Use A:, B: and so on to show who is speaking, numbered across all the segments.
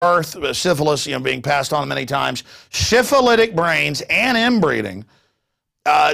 A: birth, syphilis, being passed on many times, syphilitic brains, and inbreeding.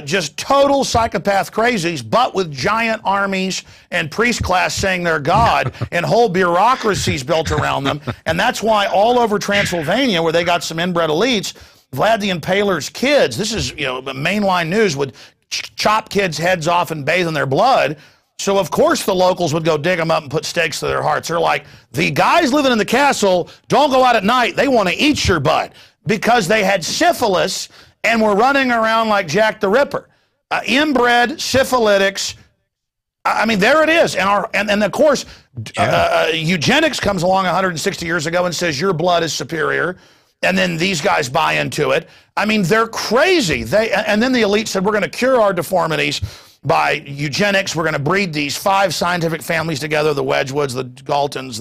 A: Just total psychopath crazies, but with giant armies and priest class saying they're God and whole bureaucracies built around them. And that's why all over Transylvania, where they got some inbred elites, Vlad the Impaler's kids, this is, mainline news, would chop kids' heads off and bathe in their blood. So, of course, the locals would go dig them up and put stakes to their hearts. They're like, the guys living in the castle don't go out at night. They want to eat your butt because they had syphilis and were running around like Jack the Ripper. Inbred, syphilitics. I mean, there it is. And of course, eugenics comes along 160 years ago and says your blood is superior. And then these guys buy into it. I mean, they're crazy. And then the elite said, we're going to cure our deformities by eugenics. We're going to breed these 5 scientific families together, the Wedgwoods, the Galtons,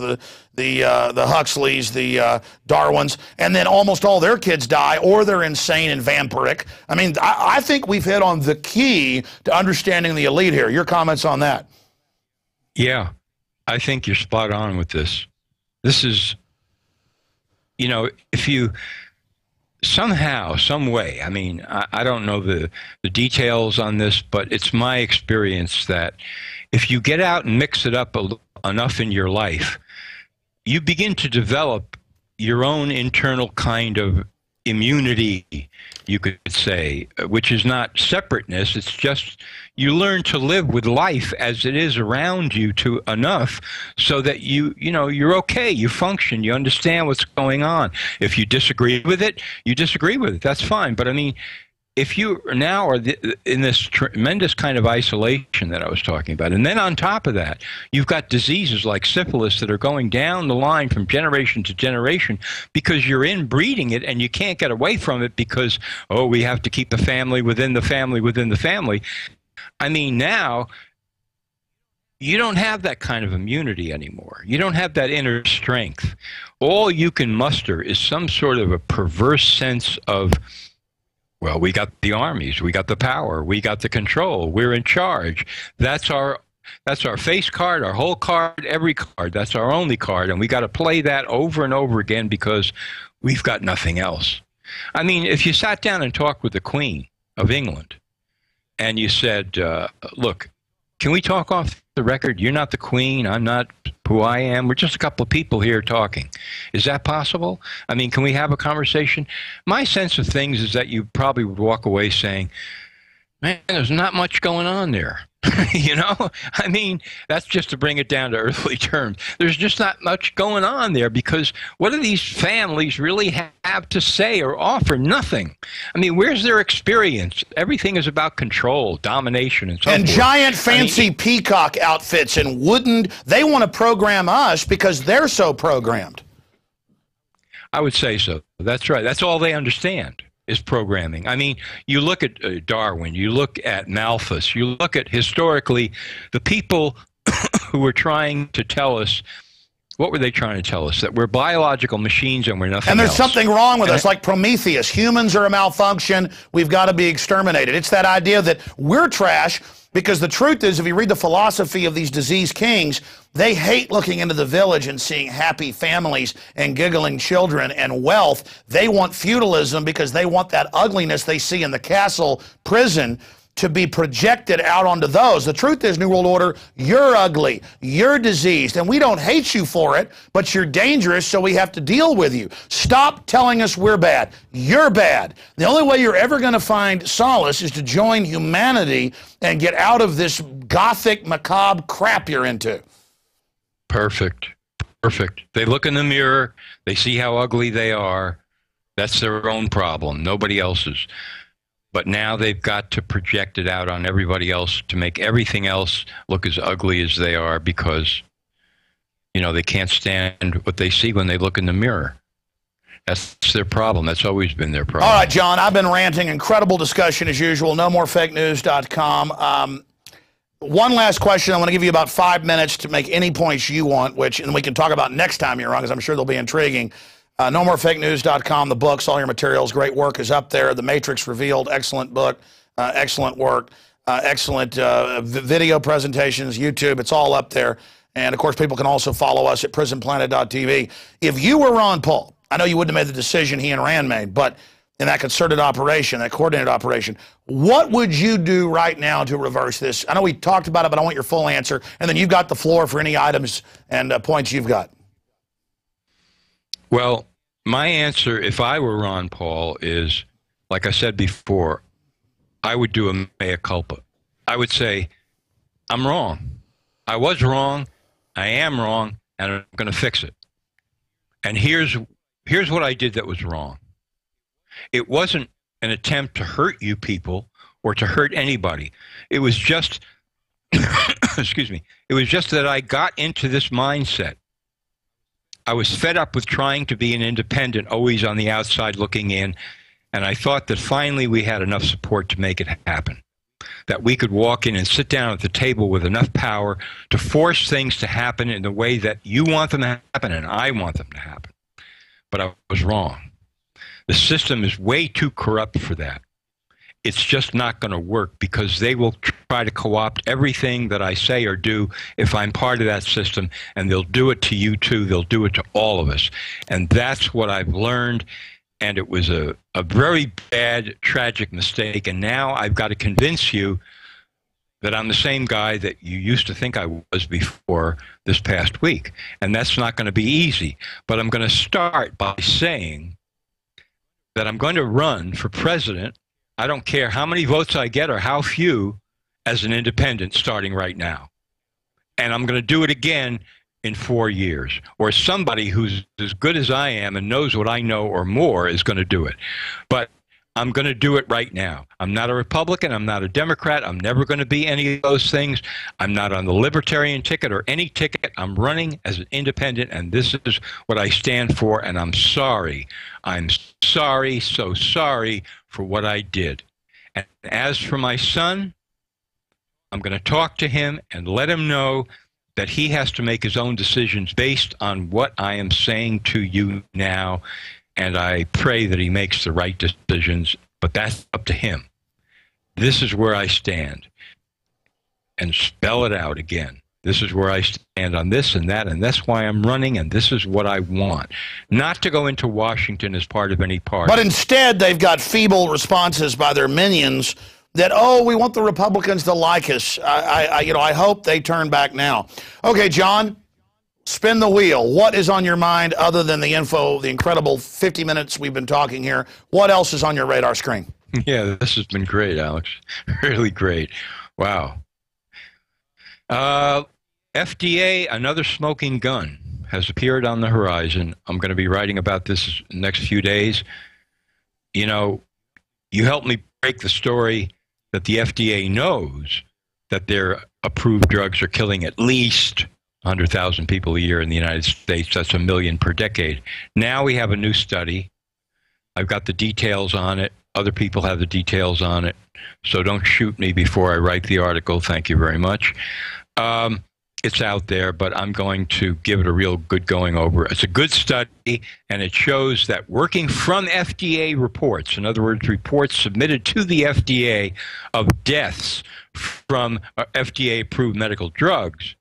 A: the Huxleys, the Darwins, and then almost all their kids die, or they're insane and vampiric. I mean, I think we've hit on the key to understanding the elite here. Your comments on that?
B: Yeah, I think you're spot on with this. This is, if you somehow, some way, I mean, I don't know the details on this, but it's my experience that if you get out and mix it up enough in your life, you begin to develop your own internal kind of immunity, you could say, which is not separateness. It's just you learn to live with life as it is around you to enough so that you're okay, you function, you understand what's going on. If you disagree with it, you disagree with it. That's fine. But I mean, if you now are in this tremendous kind of isolation that I was talking about, and then on top of that, you've got diseases like syphilis that are going down the line from generation to generation because you're inbreeding it and you can't get away from it because, oh, we have to keep the family within the family within the family. I mean, now you don't have that kind of immunity anymore. You don't have that inner strength. All you can muster is some sort of a perverse sense of, well, we got the armies, we got the power, we got the control, we're in charge. That's our face card, our whole card, every card. That's our only card, and we got to play that over and over again because we've got nothing else. I mean, if you sat down and talked with the Queen of England and you said, look, can we talk off the record? You're not the Queen, I'm not who I am. We're just a couple of people here talking. Is that possible? I mean, can we have a conversation? My sense of things is that you probably would walk away saying, man, there's not much going on there. I mean, that's just to bring it down to earthly terms. There's just not much going on there because what do these families really have to say or offer? Nothing. I mean, where's their experience? Everything is about control, domination, and so forth. And
A: giant fancy peacock outfits and wooden, they want to program us because they're so programmed.
B: I would say so. That's right. That's all they understand is programming. I mean, you look at Darwin, you look at Malthus, you look at historically the people who were trying to tell us, what were they trying to tell us? That we're biological machines and we're nothing else.
A: And there's something wrong with us, like Prometheus. Humans are a malfunction. We've got to be exterminated. It's that idea that we're trash because the truth is, if you read the philosophy of these diseased kings, they hate looking into the village and seeing happy families and giggling children and wealth. They want feudalism because they want that ugliness they see in the castle prison to be projected out onto those. The truth is, New World Order, you're ugly, you're diseased, and we don't hate you for it, but you're dangerous, so we have to deal with you. Stop telling us we're bad. You're bad. The only way you're ever going to find solace is to join humanity and get out of this gothic, macabre crap you're into.
B: Perfect. Perfect. They look in the mirror, they see how ugly they are. That's their own problem, nobody else's. But now they've got to project it out on everybody else to make everything else look as ugly as they are because, they can't stand what they see when they look in the mirror. That's their problem. That's always been their problem.
A: All right, John, I've been ranting. Incredible discussion as usual. NoMoreFakeNews.com. One last question. I want to give you about 5 minutes to make any points you want, and we can talk about next time you're on because I'm sure they'll be intriguing. NoMoreFakeNews.com, the books, all your materials, great work is up there. The Matrix Revealed, excellent book, excellent work, excellent video presentations, YouTube, it's all up there. And, of course, people can also follow us at PrisonPlanet.tv. If you were Ron Paul, I know you wouldn't have made the decision he and Rand made, but in that concerted operation, that coordinated operation, what would you do right now to reverse this? I know we talked about it, but I want your full answer. And then you've got the floor for any items and points you've got.
B: Well, my answer, if I were Ron Paul, is, like I said before, I would do a mea culpa. I would say, I'm wrong. I was wrong. I am wrong, and I'm going to fix it. And here's what I did that was wrong. It wasn't an attempt to hurt you people or to hurt anybody. It was just, excuse me, it was just that I got into this mindset. I was fed up with trying to be an independent, always on the outside looking in, and I thought that finally we had enough support to make it happen. That we could walk in and sit down at the table with enough power to force things to happen in the way that you want them to happen and I want them to happen. But I was wrong. The system is way too corrupt for that. It's just not going to work because they will try to co-opt everything that I say or do if I'm part of that system, and they'll do it to you too. They'll do it to all of us. And that's what I've learned. And it was a very bad, tragic mistake. And now I've got to convince you that I'm the same guy that you used to think I was before this past week. And that's not going to be easy. But I'm going to start by saying that I'm going to run for president. I don't care how many votes I get or how few, as an independent starting right now. And I'm going to do it again in 4 years, or somebody who's as good as I am and knows what I know or more is going to do it. But I'm going to do it right now. I'm not a Republican. I'm not a Democrat. I'm never going to be any of those things. I'm not on the Libertarian ticket or any ticket. I'm running as an independent, and this is what I stand for, and I'm sorry. I'm sorry, so sorry for what I did. And as for my son, I'm going to talk to him and let him know that he has to make his own decisions based on what I am saying to you now, and I pray that he makes the right decisions, but that's up to him. This is where I stand, and spell it out again. This is where I stand on this and that, and that's why I'm running, and this is what I want. Not to go into Washington as part of any party.
A: But instead, they've got feeble responses by their minions that, oh, we want the Republicans to like us. I hope they turn back now. Okay, John, spin the wheel. What is on your mind other than the info, the incredible 50 minutes we've been talking here? What else is on your radar screen?
B: Yeah, this has been great, Alex. Really great. Wow. FDA, another smoking gun, has appeared on the horizon. I'm going to be writing about this in the next few days. You know, you helped me break the story that the FDA knows that their approved drugs are killing at least 100,000 people a year in the United States. That's 1 million per decade. Now we have a new study. I've got the details on it. Other people have the details on it. So don't shoot me before I write the article. Thank you very much. It's out there, but I'm going to give it a real good going over. It's a good study, and it shows that working from FDA reports, in other words, reports submitted to the FDA of deaths from FDA-approved medical drugs,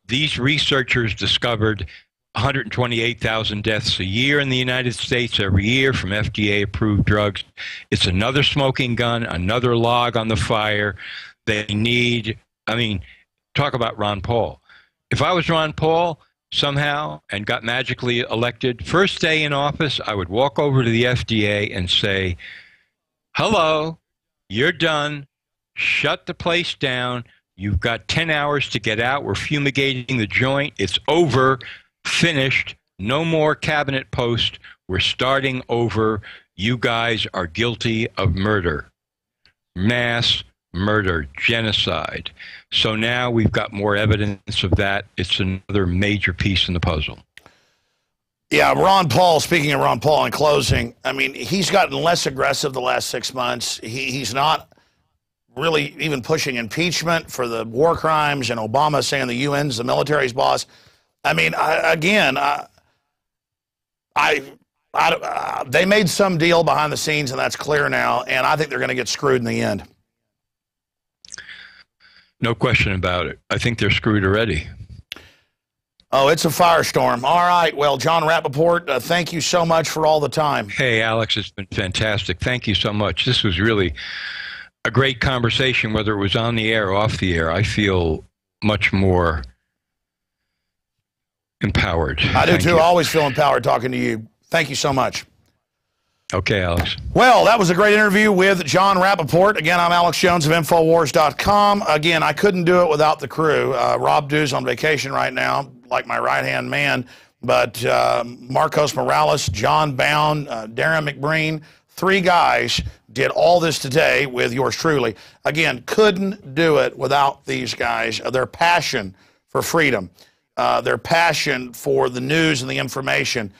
B: these researchers discovered 128,000 deaths a year in the United States every year from FDA-approved drugs. It's another smoking gun, another log on the fire. They need, I mean, talk about Ron Paul. If I was Ron Paul somehow and got magically elected, first day in office, I would walk over to the FDA and say, hello, you're done. Shut the place down. You've got 10 hours to get out. We're fumigating the joint. It's over. Finished. No more cabinet post. We're starting over. You guys are guilty of murder. Mass murder, genocide. So now we've got more evidence of that. It's another major piece in the puzzle.
A: Yeah, Ron Paul, speaking of Ron Paul in closing, I mean, he's gotten less aggressive the last 6 months. He's not really even pushing impeachment for the war crimes, and Obama saying the UN's the military's boss. I mean, they made some deal behind the scenes, and that's clear now, and I think they're going to get screwed in the end.
B: No question about it. I think they're screwed already.
A: Oh, it's a firestorm. All right. Well, John Rappaport, thank you so much for all the time.
B: Hey, Alex, it's been fantastic. Thank you so much. This was really a great conversation, whether it was on the air or off the air. I feel much more empowered.
A: I do too. I always feel empowered talking to you. Thank you so much.
B: Okay, Alex.
A: Well, that was a great interview with John Rappaport. Again, I'm Alex Jones of INFOWARS.com. Again, I couldn't do it without the crew. Rob Dew's on vacation right now, like my right-hand man. But Marcos Morales, John Bound, Darren McBreen, 3 guys did all this today with yours truly. Again, couldn't do it without these guys. Their passion for freedom, their passion for the news and the information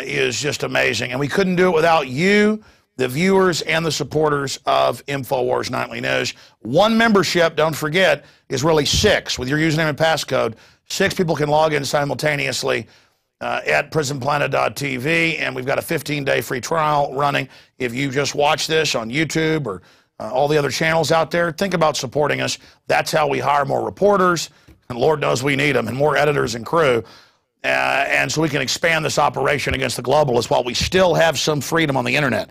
A: is just amazing. And we couldn't do it without you, the viewers and the supporters of InfoWars Nightly News. 1 membership, don't forget, is really 6. With your username and passcode, 6 people can log in simultaneously at PrisonPlanet.tv, and we've got a 15-day free trial running. If you just watch this on YouTube or all the other channels out there, think about supporting us. That's how we hire more reporters, and Lord knows we need them, and more editors and crew. And so we can expand this operation against the globalists while we still have some freedom on the internet.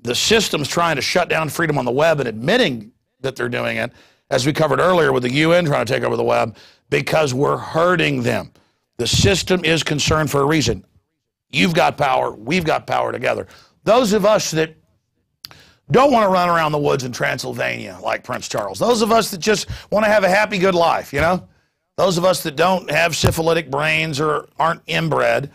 A: The system's trying to shut down freedom on the web and admitting that they're doing it, as we covered earlier with the UN trying to take over the web, because we're hurting them. The system is concerned for a reason. You've got power. We've got power together. Those of us that don't want to run around the woods in Transylvania like Prince Charles, those of us that just want to have a happy, good life, you know? Those of us that don't have syphilitic brains or aren't inbred,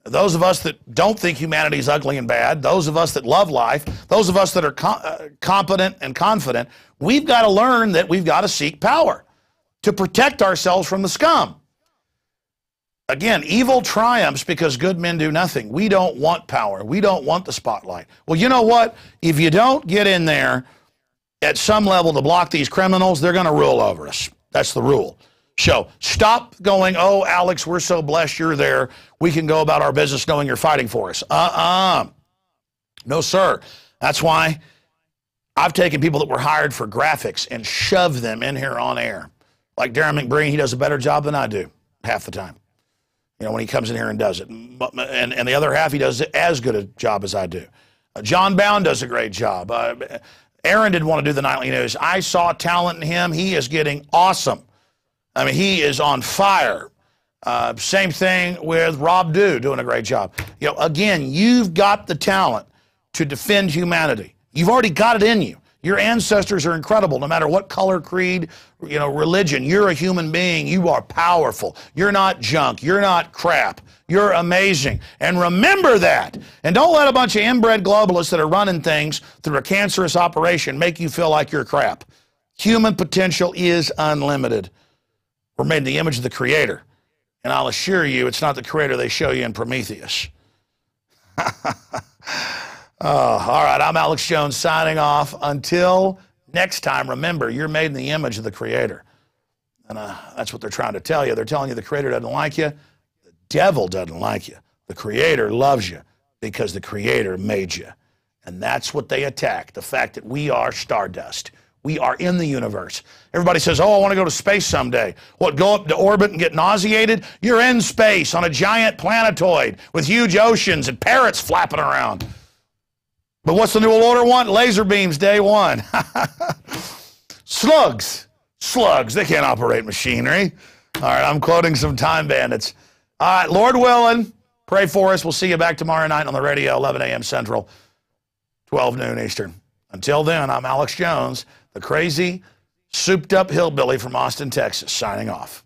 A: those of us that don't think humanity is ugly and bad, those of us that love life, those of us that are competent and confident, we've got to learn that we've got to seek power to protect ourselves from the scum. Again, evil triumphs because good men do nothing. We don't want power. We don't want the spotlight. Well, you know what? If you don't get in there at some level to block these criminals, they're going to rule over us. That's the rule. So stop going, oh, Alex, we're so blessed you're there. We can go about our business knowing you're fighting for us. No, sir. That's why I've taken people that were hired for graphics and shoved them in here on air. Like Darren McBreen, he does a better job than I do half the time. You know, when he comes in here and does it. And the other half, he does as good a job as I do. John Bound does a great job. Aaron didn't want to do the nightly news. I saw talent in him. He is getting awesome. I mean, he is on fire. Same thing with Rob Dew, doing a great job. You know, again, you've got the talent to defend humanity. You've already got it in you. Your ancestors are incredible, no matter what color, creed, you know, religion. You're a human being. You are powerful. You're not junk. You're not crap. You're amazing. And remember that. And don't let a bunch of inbred globalists that are running things through a cancerous operation make you feel like you're crap. Human potential is unlimited. We're made in the image of the Creator. And I'll assure you, it's not the Creator they show you in Prometheus. All right, I'm Alex Jones signing off. Until next time, remember, you're made in the image of the Creator. And that's what they're trying to tell you. They're telling you the Creator doesn't like you. The devil doesn't like you. The Creator loves you because the Creator made you. And that's what they attack, the fact that we are stardust. We are in the universe. Everybody says, oh, I want to go to space someday. What, go up to orbit and get nauseated? You're in space on a giant planetoid with huge oceans and parrots flapping around. But what's the New World Order want? Laser beams, day one. Slugs. Slugs. They can't operate machinery. All right, I'm quoting some time bandits. All right, Lord willing, pray for us. We'll see you back tomorrow night on the radio, 11 a.m. Central, 12 noon Eastern. Until then, I'm Alex Jones, the crazy, souped-up hillbilly from Austin, Texas, signing off.